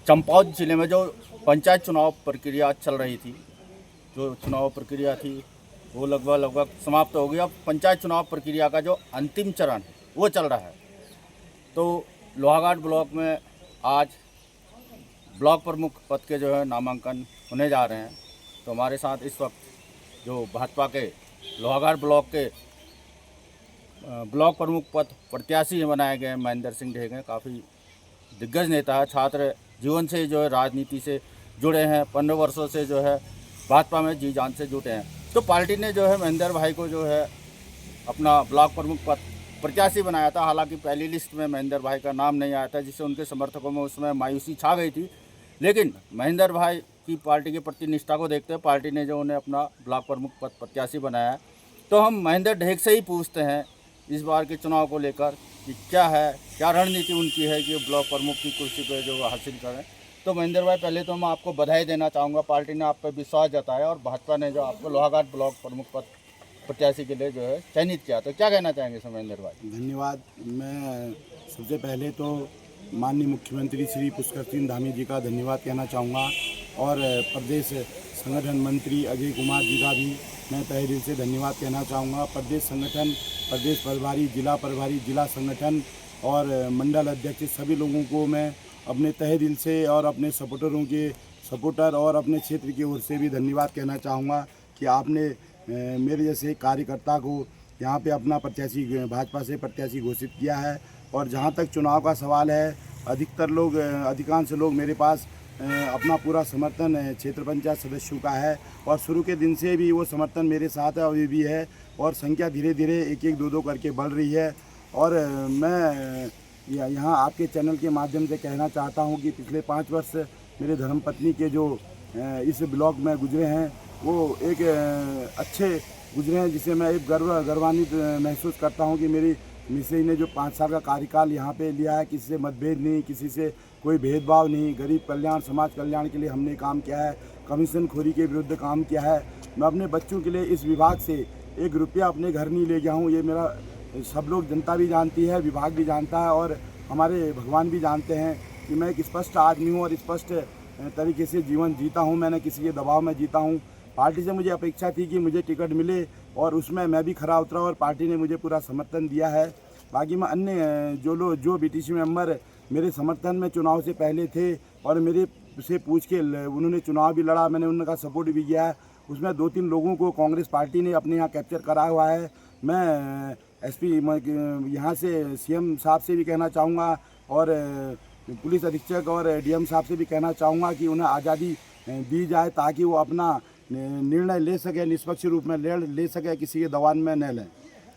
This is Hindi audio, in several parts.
चंपावत जिले में जो पंचायत चुनाव प्रक्रिया चल रही थी, जो चुनाव प्रक्रिया थी वो लगभग समाप्त हो गई। अब पंचायत चुनाव प्रक्रिया का जो अंतिम चरण वो चल रहा है। तो लोहाघाट ब्लॉक में आज ब्लॉक प्रमुख पद के जो है नामांकन होने जा रहे हैं। तो हमारे साथ इस वक्त जो भाजपा के लोहाघाट ब्लॉक के ब्लॉक प्रमुख पद प्रत्याशी बनाए गए महेंद्र सिंह ढेगे, काफ़ी दिग्गज नेता है। छात्र जीवन से जो है राजनीति से जुड़े हैं, 15 वर्षों से जो है भाजपा में जी जान से जुटे हैं। तो पार्टी ने जो है महेंद्र भाई को जो है अपना ब्लॉक प्रमुख पद प्रत्याशी बनाया था। हालांकि पहली लिस्ट में महेंद्र भाई का नाम नहीं आया था, जिससे उनके समर्थकों में उसमें मायूसी छा गई थी। लेकिन महेंद्र भाई की पार्टी के प्रति निष्ठा को देखते हुए पार्टी ने जो उन्हें अपना ब्लॉक प्रमुख पद प्रत्याशी बनाया। तो हम महेंद्र ढेग से ही पूछते हैं इस बार के चुनाव को लेकर कि क्या रणनीति उनकी है कि ब्लॉक प्रमुख की कुर्सी पर जो हासिल करें। तो महेंद्र भाई, पहले तो मैं आपको बधाई देना चाहूँगा, पार्टी ने आप पर विश्वास जताया और भाजपा ने जो आपको लोहाघाट ब्लॉक प्रमुख पद प्रत्याशी के लिए जो है चयनित किया। तो क्या कहना चाहेंगे सर महेंद्र भाई? धन्यवाद। मैं सबसे पहले तो माननीय मुख्यमंत्री श्री पुष्कर सिंह धामी जी का धन्यवाद कहना चाहूँगा और प्रदेश संगठन मंत्री अजय कुमार जी का भी मैं तहे दिल से धन्यवाद कहना चाहूँगा। प्रदेश संगठन, प्रदेश प्रभारी, जिला संगठन और मंडल अध्यक्ष सभी लोगों को मैं अपने तहे दिल से और अपने सपोर्टरों के सपोर्टर और अपने क्षेत्र की ओर से भी धन्यवाद कहना चाहूँगा कि आपने मेरे जैसे कार्यकर्ता को यहाँ पे अपना प्रत्याशी भाजपा से प्रत्याशी घोषित किया है। और जहाँ तक चुनाव का सवाल है, अधिकांश लोग मेरे पास अपना पूरा समर्थन क्षेत्र पंचायत सदस्यों का है और शुरू के दिन से भी वो समर्थन मेरे साथ है, अभी भी है और संख्या धीरे धीरे एक दो करके बढ़ रही है। और मैं यहाँ आपके चैनल के माध्यम से कहना चाहता हूँ कि पिछले 5 वर्ष मेरे धर्मपत्नी के जो इस ब्लॉक में गुजरे हैं वो एक अच्छे गुजरे हैं, जिसे मैं एक गर्वान्वित महसूस करता हूँ कि मेरी मिसेज ने जो 5 साल का कार्यकाल यहाँ पे लिया है, किसी से मतभेद नहीं, किसी से कोई भेदभाव नहीं, गरीब कल्याण, समाज कल्याण के लिए हमने काम किया है, कमीशन खोरी के विरुद्ध काम किया है। मैं अपने बच्चों के लिए इस विभाग से 1 रुपया अपने घर नहीं ले गया हूँ। ये मेरा सब लोग, जनता भी जानती है, विभाग भी जानता है और हमारे भगवान भी जानते हैं कि मैं एक स्पष्ट आदमी हूँ और स्पष्ट तरीके से जीवन जीता हूँ। मैंने किसी के दबाव में जीता हूँ। पार्टी से मुझे अपेक्षा थी कि मुझे टिकट मिले और उसमें मैं भी खरा उतरा और पार्टी ने मुझे पूरा समर्थन दिया है। बाकी मैं अन्य जो बीटीसी मेंबर मेरे समर्थन में चुनाव से पहले थे और मेरे से पूछ के उन्होंने चुनाव भी लड़ा, मैंने उनका सपोर्ट भी किया है। उसमें 2-3 लोगों को कांग्रेस पार्टी ने अपने यहाँ कैप्चर कराया हुआ है। मैं एसपी यहाँ से सीएम साहब से भी कहना चाहूँगा और पुलिस अधीक्षक और डीएम साहब से भी कहना चाहूँगा कि उन्हें आज़ादी दी जाए ताकि वो अपना निर्णय ले सके, निष्पक्ष रूप में ले सके, किसी के दबाव में न लें।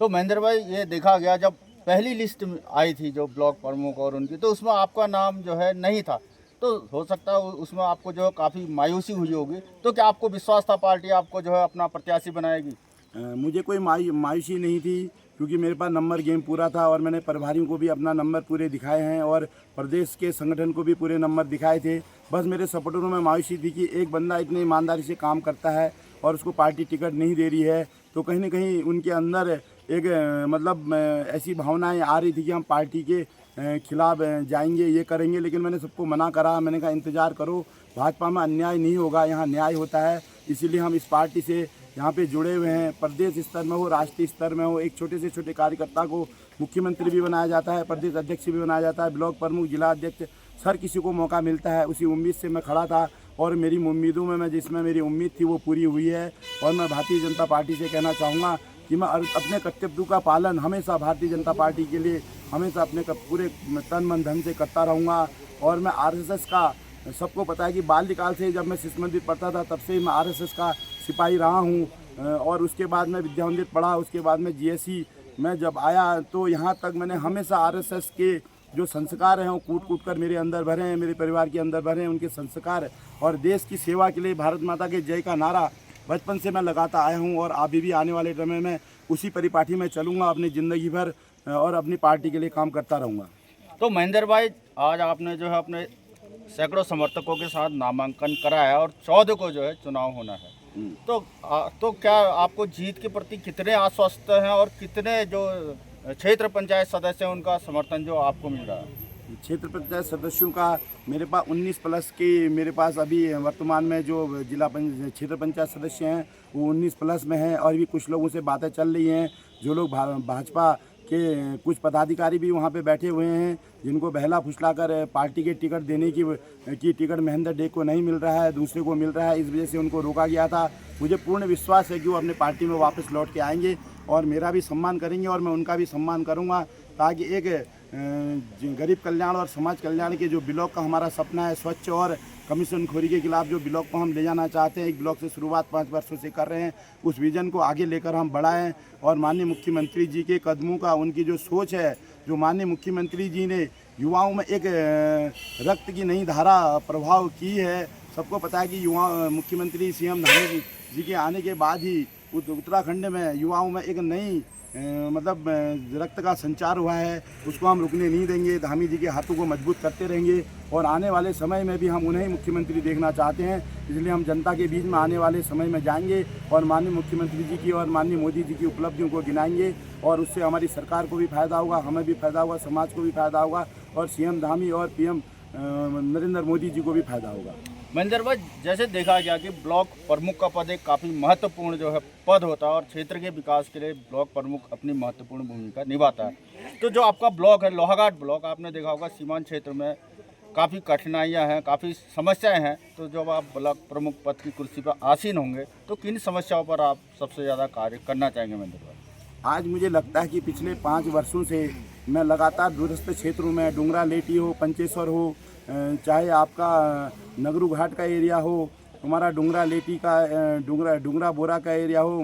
तो महेंद्र भाई, ये देखा गया जब पहली लिस्ट आई थी जो ब्लॉक प्रमुख और उनकी, तो उसमें आपका नाम जो है नहीं था। तो हो सकता है उसमें आपको जो है काफ़ी मायूसी हुई होगी। तो क्या आपको विश्वास था पार्टी आपको जो है अपना प्रत्याशी बनाएगी? मुझे कोई मायूसी नहीं थी क्योंकि मेरे पास नंबर गेम पूरा था और मैंने प्रभारियों को भी अपना नंबर पूरे दिखाए हैं और प्रदेश के संगठन को भी पूरे नंबर दिखाए थे। बस मेरे सपोर्टरों में मायूसी थी कि एक बंदा इतनी ईमानदारी से काम करता है और उसको पार्टी टिकट नहीं दे रही है, तो कहीं ना कहीं उनके अंदर एक मतलब ऐसी भावनाएं आ रही थी कि हम पार्टी के खिलाफ जाएंगे, ये करेंगे। लेकिन मैंने सबको मना करा, मैंने कहा इंतज़ार करो, भाजपा में अन्याय नहीं होगा, यहाँ न्याय होता है। इसीलिए हम इस पार्टी से यहाँ पे जुड़े हुए हैं। प्रदेश स्तर में हो, राष्ट्रीय स्तर में हो, एक छोटे से छोटे कार्यकर्ता को मुख्यमंत्री भी बनाया जाता है, प्रदेश अध्यक्ष भी बनाया जाता है, ब्लॉक प्रमुख, जिला अध्यक्ष, हर किसी को मौका मिलता है। उसी उम्मीद से मैं खड़ा था और मेरी उम्मीदों में जिसमें मेरी उम्मीद थी वो पूरी हुई है। और मैं भारतीय जनता पार्टी से कहना चाहूँगा कि मैं अपने कर्तव्यों का पालन हमेशा भारतीय जनता पार्टी के लिए हमेशा अपने पूरे तन मन धन से करता रहूँगा। और मैं आरएसएस का, सबको पता है कि बाल्यकाल से जब मैं शिशु मंदिर पढ़ता था तब से ही मैं आरएसएस का सिपाही रहा हूँ और उसके बाद मैं विद्या मंदिर पढ़ा, उसके बाद में जीएससी में जब आया तो यहाँ तक मैंने हमेशा आरएसएस के जो संस्कार हैं वो कूट कर मेरे अंदर भरे हैं, मेरे परिवार के अंदर भरे हैं उनके संस्कार। और देश की सेवा के लिए भारत माता के जय का नारा बचपन से मैं लगाता आया हूँ और अभी भी आने वाले समय में उसी परिपाटी में चलूँगा अपनी ज़िंदगी भर और अपनी पार्टी के लिए काम करता रहूँगा। तो महेंद्र भाई, आज आपने जो है अपने सैकड़ों समर्थकों के साथ नामांकन कराया और 14 को जो है चुनाव होना है। तो क्या आपको जीत के प्रति कितने आश्वस्त हैं और कितने जो क्षेत्र पंचायत सदस्य हैं उनका समर्थन जो आपको मिल रहा है? क्षेत्र पंचायत सदस्यों का मेरे पास 19 प्लस की मेरे पास अभी वर्तमान में जो क्षेत्र पंचायत सदस्य हैं वो 19 प्लस में हैं। और भी कुछ लोगों से बातें चल रही हैं, जो लोग भाजपा के कुछ पदाधिकारी भी वहाँ पे बैठे हुए हैं, जिनको बहला फुसलाकर पार्टी के टिकट देने की टिकट महेंद्र डे को नहीं मिल रहा है, दूसरे को मिल रहा है, इस वजह से उनको रोका गया था। मुझे पूर्ण विश्वास है कि वो अपने पार्टी में वापस लौट के आएंगे और मेरा भी सम्मान करेंगे और मैं उनका भी सम्मान करूँगा, ताकि एक गरीब कल्याण और समाज कल्याण के जो ब्लॉक का हमारा सपना है, स्वच्छ और कमीशन खोरी के खिलाफ जो ब्लॉक को हम ले जाना चाहते हैं, एक ब्लॉक से शुरुआत 5 वर्षों से कर रहे हैं, उस विजन को आगे लेकर हम बढ़ाएं। और माननीय मुख्यमंत्री जी के कदमों का, उनकी जो सोच है, जो माननीय मुख्यमंत्री जी ने युवाओं में एक रक्त की नई धारा प्रभाव की है। सबको पता है कि मुख्यमंत्री सीएम धामी जी के आने के बाद ही उत्तराखंड में युवाओं में एक नई मतलब रक्त का संचार हुआ है, उसको हम रुकने नहीं देंगे। धामी जी के हाथों को मजबूत करते रहेंगे और आने वाले समय में भी हम उन्हें मुख्यमंत्री देखना चाहते हैं, इसलिए हम जनता के बीच में आने वाले समय में जाएंगे और माननीय मुख्यमंत्री जी की और माननीय मोदी जी की उपलब्धियों को गिनाएंगे और उससे हमारी सरकार को भी फायदा होगा, हमें भी फायदा होगा, समाज को भी फायदा होगा और सीएम धामी और पीएम नरेंद्र मोदी जी को भी फायदा होगा। महेंद्र भाई, जैसे देखा गया कि ब्लॉक प्रमुख का पद एक काफ़ी महत्वपूर्ण जो है पद होता है और क्षेत्र के विकास के लिए ब्लॉक प्रमुख अपनी महत्वपूर्ण भूमिका निभाता है। तो जो आपका ब्लॉक है लोहाघाट ब्लॉक, आपने देखा होगा सीमांत क्षेत्र में काफ़ी कठिनाइयां हैं, काफ़ी समस्याएं हैं। तो जब आप ब्लॉक प्रमुख पद की कुर्सी पर आसीन होंगे तो किन समस्याओं पर आप सबसे ज़्यादा कार्य करना चाहेंगे महेंद्र भाई? आज मुझे लगता है कि पिछले 5 वर्षों से मैं लगातार दूरस्थ क्षेत्रों में, डुंगरा लेटी हो, पंचेश्वर हो, चाहे आपका नगरू घाट का एरिया हो, हमारा डुंगरा लेटी का डुंगरा बोरा का एरिया हो,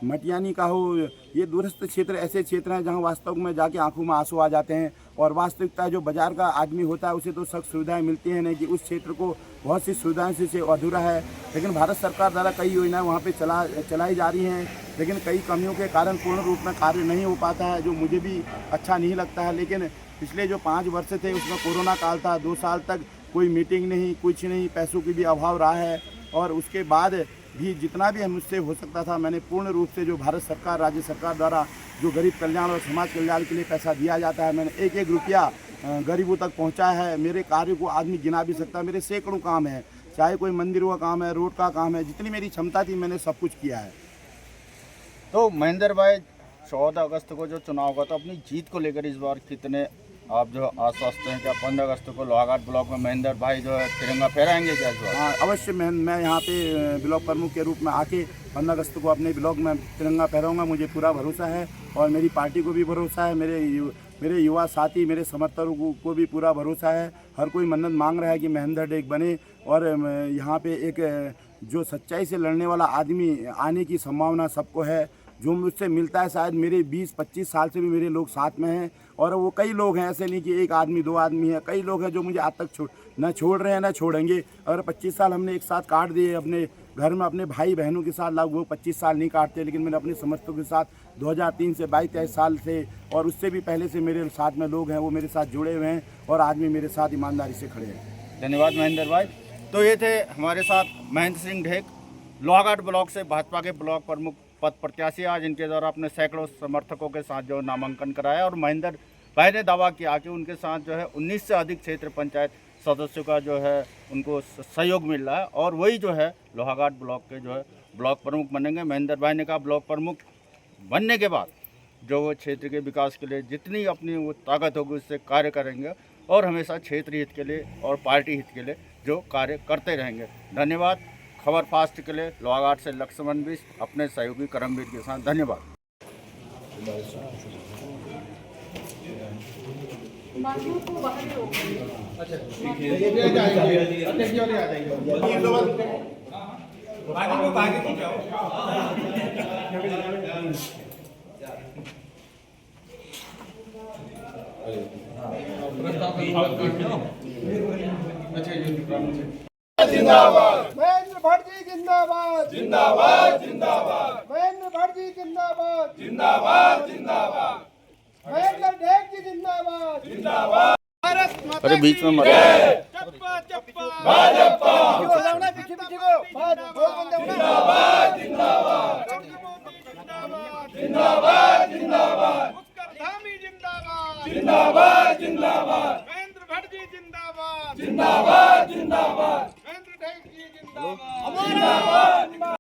मटियानी का हो, ये दूरस्थ क्षेत्र ऐसे क्षेत्र हैं जहां वास्तव में जाके आंखों में आंसू आ जाते हैं। और वास्तविकता जो बाजार का आदमी होता है उसे तो सख्त सुविधाएं मिलती हैं, नहीं कि उस क्षेत्र को बहुत सी सुविधाएं से अधूरा है। लेकिन भारत सरकार द्वारा कई योजनाएं वहाँ पे चलाई जा रही हैं, लेकिन कई कमियों के कारण पूर्ण रूप में कार्य नहीं हो पाता है, जो मुझे भी अच्छा नहीं लगता है। लेकिन पिछले जो 5 वर्ष थे उसमें कोरोना काल था, 2 साल तक कोई मीटिंग नहीं, कुछ नहीं, पैसों की भी अभाव रहा है। और उसके बाद भी जितना भी मुझसे हो सकता था मैंने पूर्ण रूप से, जो भारत सरकार, राज्य सरकार द्वारा जो गरीब कल्याण और समाज कल्याण के लिए पैसा दिया जाता है, मैंने एक एक रुपया गरीबों तक पहुंचाया है। मेरे कार्य को आदमी गिना भी सकता है, मेरे सैकड़ों काम है, चाहे कोई मंदिरों का काम है, रोड का काम है, जितनी मेरी क्षमता थी मैंने सब कुछ किया है। तो महेंद्र भाई, 14 अगस्त को जो चुनाव होगा तो अपनी जीत को लेकर इस बार कितने आप जो आश्वस्त हैं? क्या 15 अगस्त को लोहाघाट ब्लॉक में महेंद्र भाई जो है तिरंगा फहराएंगे क्या इस बार? हाँ, अवश्य मैं यहाँ पे ब्लॉक प्रमुख के रूप में आके 15 अगस्त को अपने ब्लॉक में तिरंगा फहराऊंगा। मुझे पूरा भरोसा है और मेरी पार्टी को भी भरोसा है, मेरे युवा साथी, मेरे समर्थकों को भी पूरा भरोसा है। हर कोई मन्नत मांग रहा है कि महेंद्र डे बने और यहाँ पे एक जो सच्चाई से लड़ने वाला आदमी आने की संभावना सबको है। जो मुझसे मिलता है, शायद मेरे 20-25 साल से भी मेरे लोग साथ में हैं और वो कई लोग हैं, ऐसे नहीं कि एक आदमी 2 आदमी है, कई लोग हैं जो मुझे आज तक न छोड़ रहे हैं न छोड़ेंगे। अगर 25 साल हमने एक साथ काट दिए अपने घर में अपने भाई बहनों के साथ, वो 25 साल नहीं काटते, लेकिन मैंने अपने समर्थकों के साथ 2003 से 22-23 साल से और उससे भी पहले से मेरे साथ में लोग हैं, वो मेरे साथ जुड़े हुए हैं और आज भी मेरे साथ ईमानदारी से खड़े हैं। धन्यवाद महेंद्र भाई। तो ये थे हमारे साथ महेंद्र सिंह ढेक, लोहाघाट ब्लॉक से भाजपा के ब्लॉक प्रमुख पद प्रत्याशी। आज इनके द्वारा अपने सैकड़ों समर्थकों के साथ जो नामांकन कराया और महेंद्र भाई ने दावा किया कि उनके साथ जो है 19 से अधिक क्षेत्र पंचायत सदस्यों का जो है उनको सहयोग मिल रहा है और वही जो है लोहाघाट ब्लॉक के जो है ब्लॉक प्रमुख बनेंगे। महेंद्र भाई ने कहा ब्लॉक प्रमुख बनने के बाद जो वो क्षेत्र के विकास के लिए जितनी अपनी वो ताकत होगी उससे कार्य करेंगे और हमेशा क्षेत्र हित के लिए और पार्टी हित के लिए जो कार्य करते रहेंगे। धन्यवाद। खबर फास्ट के लिए लोहाघाट से लक्ष्मण बिष्ट अपने सहयोगी करमवीर के साथ। धन्यवाद। जिंदाबाद महेंद्र भट्टी जिंदाबाद जिंदाबाद जिंदाबाद महेंद्र भट्टी जिंदाबाद जिंदाबाद जिंदाबाद महेंद्र ढेक जी जिंदाबाद जिंदाबाद। अरे बीच में मत चप्पा चप्पा भाजपा जिंदाबाद जिंदाबाद जिंदाबाद जिंदाबाद जिंदाबाद जिंदाबाद जिंदाबाद महेंद्र जिंदाबाद